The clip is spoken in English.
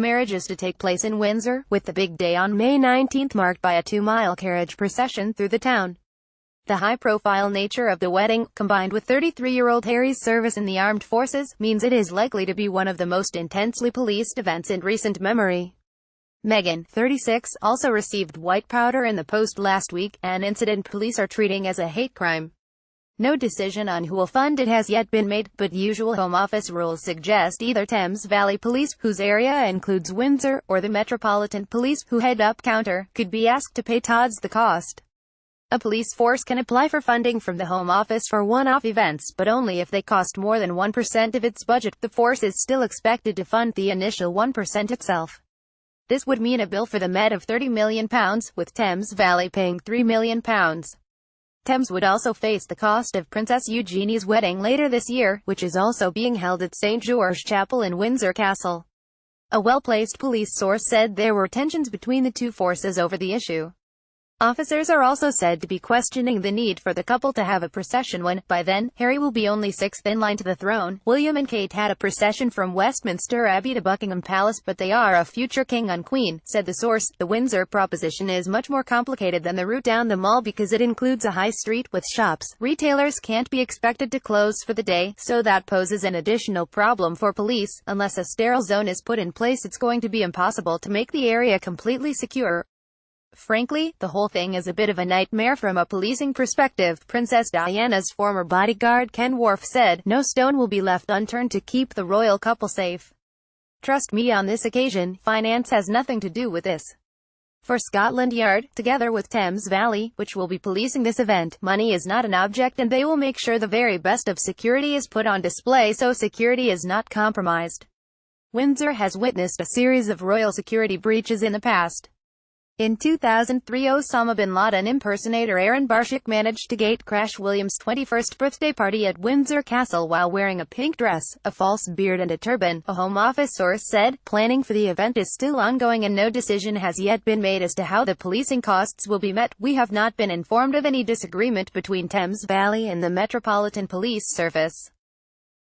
marriage is to take place in Windsor, with the big day on May 19 marked by a 2-mile carriage procession through the town. The high-profile nature of the wedding, combined with 33-year-old Harry's service in the armed forces, means it is likely to be one of the most intensely policed events in recent memory. Meghan, 36, also received white powder in the post last week, an incident police are treating as a hate crime. No decision on who will fund it has yet been made, but usual Home Office rules suggest either Thames Valley Police, whose area includes Windsor, or the Metropolitan Police, who head up counter, could be asked to pay towards the cost. A police force can apply for funding from the Home Office for one-off events, but only if they cost more than 1% of its budget. The force is still expected to fund the initial 1% itself. This would mean a bill for the Met of £30 million, with Thames Valley paying £3 million. Thames would also face the cost of Princess Eugenie's wedding later this year, which is also being held at St. George Chapel in Windsor Castle. A well-placed police source said there were tensions between the two forces over the issue. Officers are also said to be questioning the need for the couple to have a procession when, by then, Harry will be only 6th in line to the throne. William and Kate had a procession from Westminster Abbey to Buckingham Palace, but they are a future king and queen, said the source. The Windsor proposition is much more complicated than the route down the mall because it includes a high street with shops. Retailers can't be expected to close for the day, so that poses an additional problem for police. Unless a sterile zone is put in place, it's going to be impossible to make the area completely secure. Frankly, the whole thing is a bit of a nightmare from a policing perspective, Princess Diana's former bodyguard Ken Wharf said. No stone will be left unturned to keep the royal couple safe. Trust me on this occasion, finance has nothing to do with this. For Scotland Yard, together with Thames Valley, which will be policing this event, money is not an object and they will make sure the very best of security is put on display so security is not compromised. Windsor has witnessed a series of royal security breaches in the past. In 2003, Osama bin Laden impersonator Aaron Barshik managed to gate-crash William's 21st birthday party at Windsor Castle while wearing a pink dress, a false beard and a turban, a Home Office source said. Planning for the event is still ongoing and no decision has yet been made as to how the policing costs will be met. We have not been informed of any disagreement between Thames Valley and the Metropolitan Police Service.